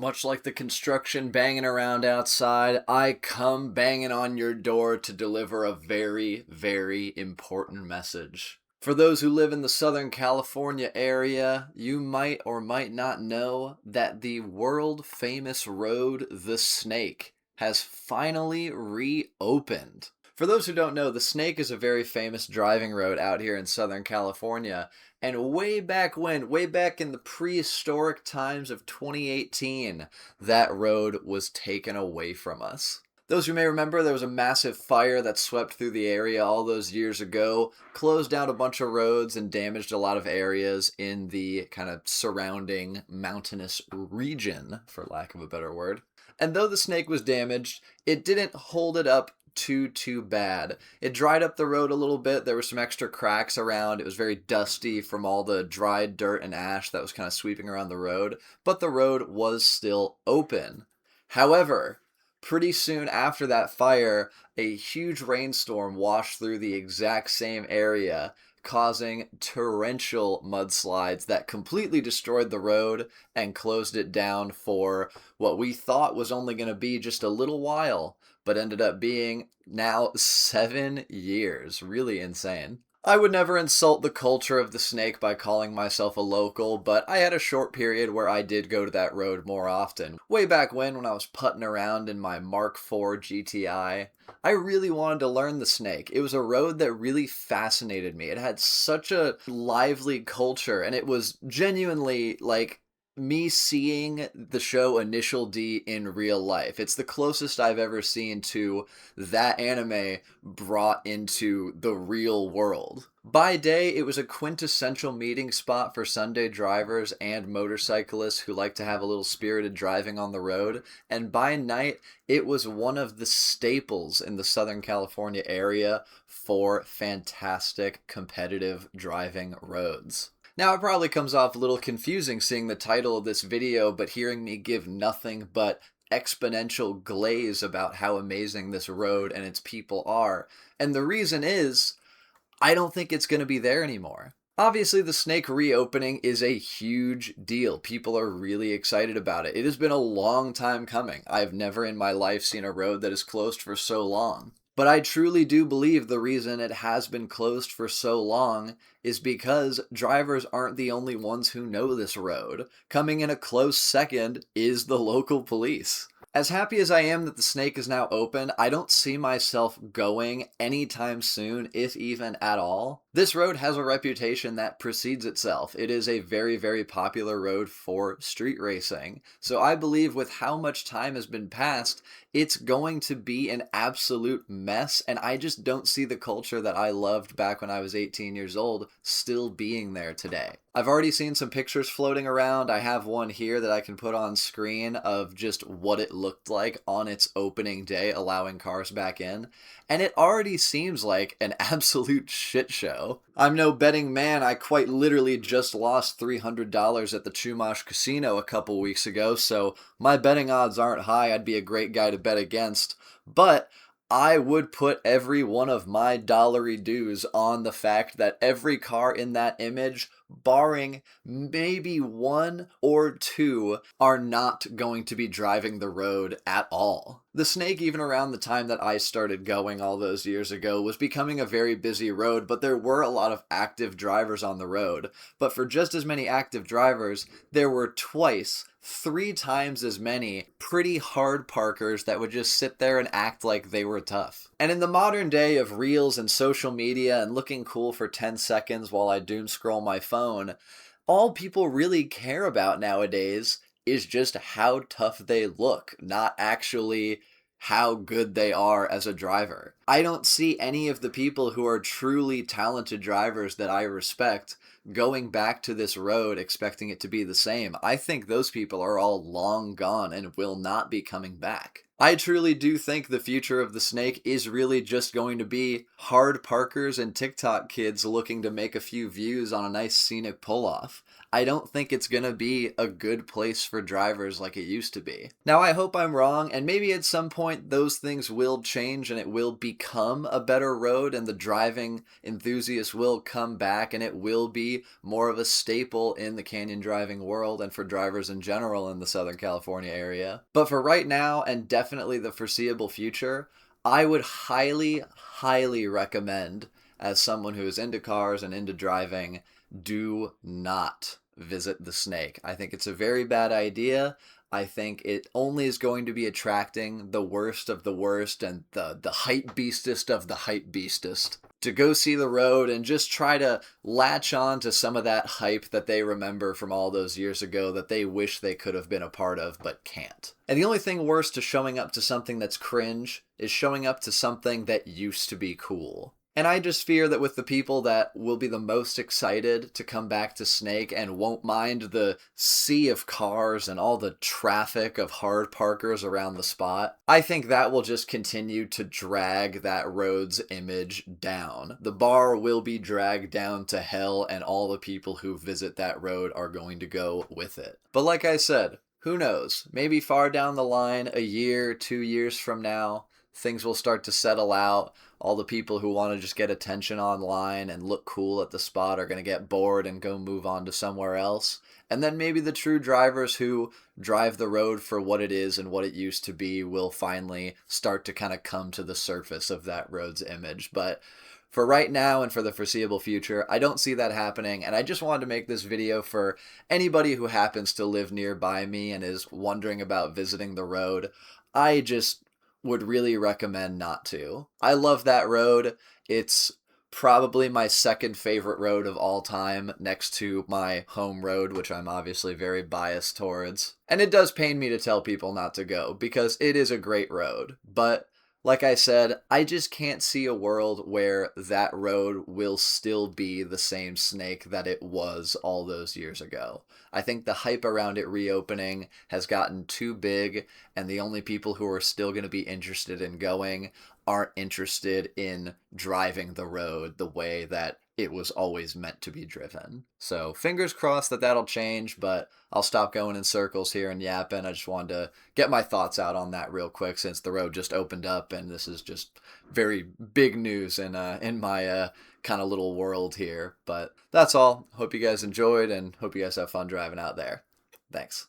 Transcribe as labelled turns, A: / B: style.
A: Much like the construction banging around outside, I come banging on your door to deliver a very, very important message. For those who live in the Southern California area, you might or might not know that the world famous road, the Snake, has finally reopened. For those who don't know, the Snake is a very famous driving road out here in Southern California. And way back when, way back in the prehistoric times of 2018, that road was taken away from us. Those who may remember, there was a massive fire that swept through the area all those years ago, closed down a bunch of roads, and damaged a lot of areas in the kind of surrounding mountainous region, for lack of a better word. And though the Snake was damaged, it didn't hold it up too bad. It dried up the road a little bit. There were some extra cracks around. It was very dusty from all the dried dirt and ash that was kind of sweeping around the road, but the road was still open. However, pretty soon after that fire, a huge rainstorm washed through the exact same area, causing torrential mudslides that completely destroyed the road and closed it down for what we thought was only going to be just a little while, but ended up being now 7 years. Really insane. I would never insult the culture of the Snake by calling myself a local, but I had a short period where I did go to that road more often. Way back when I was putting around in my Mark IV GTI, I really wanted to learn the Snake. It was a road that really fascinated me. It had such a lively culture, and it was genuinely like me seeing the show Initial D in real life. It's the closest I've ever seen to that anime brought into the real world. By day, it was a quintessential meeting spot for Sunday drivers and motorcyclists who like to have a little spirited driving on the road, and by night, it was one of the staples in the Southern California area for fantastic competitive driving roads. Now, it probably comes off a little confusing seeing the title of this video, but hearing me give nothing but exponential glaze about how amazing this road and its people are. And the reason is, I don't think it's going to be there anymore. Obviously, the Snake reopening is a huge deal. People are really excited about it. It has been a long time coming. I've never in my life seen a road that is closed for so long. But I truly do believe the reason it has been closed for so long is because drivers aren't the only ones who know this road. Coming in a close second is the local police. As happy as I am that the Snake is now open, I don't see myself going anytime soon, if even at all. This road has a reputation that precedes itself. It is a very, very popular road for street racing. So I believe with how much time has been passed, it's going to be an absolute mess, and I just don't see the culture that I loved back when I was 18 years old still being there today. I've already seen some pictures floating around. I have one here that I can put on screen of just what it looked like on its opening day, allowing cars back in, and it already seems like an absolute shit show. I'm no betting man. I quite literally just lost $300 at the Chumash Casino a couple weeks ago, so my betting odds aren't high. I'd be a great guy to bet against, but I would put every one of my dollary dues on the fact that every car in that image, barring maybe one or two, are not going to be driving the road at all. The Snake, even around the time that I started going all those years ago, was becoming a very busy road, but there were a lot of active drivers on the road. But for just as many active drivers, there were three times as many pretty hard parkers that would just sit there and act like they were tough. And in the modern day of reels and social media and looking cool for 10 seconds while I doom scroll my phone, all people really care about nowadays is just how tough they look, not actually how good they are as a driver. I don't see any of the people who are truly talented drivers that I respect going back to this road expecting it to be the same. I think those people are all long gone and will not be coming back. I truly do think the future of the Snake is really just going to be hard parkers and TikTok kids looking to make a few views on a nice scenic pull-off. I don't think it's going to be a good place for drivers like it used to be. Now, I hope I'm wrong, and maybe at some point those things will change and it will become a better road and the driving enthusiasts will come back and it will be be more of a staple in the canyon driving world and for drivers in general in the Southern California area. But for right now, and definitely the foreseeable future, I would highly, highly recommend, as someone who is into cars and into driving, do not visit the Snake. I think it's a very bad idea. I think it only is going to be attracting the worst of the worst and the hype beastest of the hype beastest to go see the road and just try to latch on to some of that hype that they remember from all those years ago that they wish they could have been a part of but can't. And the only thing worse to showing up to something that's cringe is showing up to something that used to be cool. And I just fear that with the people that will be the most excited to come back to Snake and won't mind the sea of cars and all the traffic of hard parkers around the spot, I think that will just continue to drag that road's image down. The bar will be dragged down to hell, and all the people who visit that road are going to go with it. But like I said, who knows? Maybe far down the line, a year, 2 years from now, things will start to settle out. All the people who want to just get attention online and look cool at the spot are going to get bored and go move on to somewhere else. And then maybe the true drivers who drive the road for what it is and what it used to be will finally start to kind of come to the surface of that road's image. But for right now and for the foreseeable future, I don't see that happening, and I just wanted to make this video for anybody who happens to live nearby me and is wondering about visiting the road. I just would really recommend not to. I love that road. It's probably my second favorite road of all time, next to my home road, which I'm obviously very biased towards. And it does pain me to tell people not to go, because it is a great road. But like I said, I just can't see a world where that road will still be the same Snake that it was all those years ago. I think the hype around it reopening has gotten too big, and the only people who are still going to be interested in going aren't interested in driving the road the way that it was always meant to be driven. So fingers crossed that that'll change, but I'll stop going in circles here and yapping. I just wanted to get my thoughts out on that real quick since the road just opened up, and this is just very big news in my kind of little world here. But that's all. Hope you guys enjoyed and hope you guys have fun driving out there. Thanks.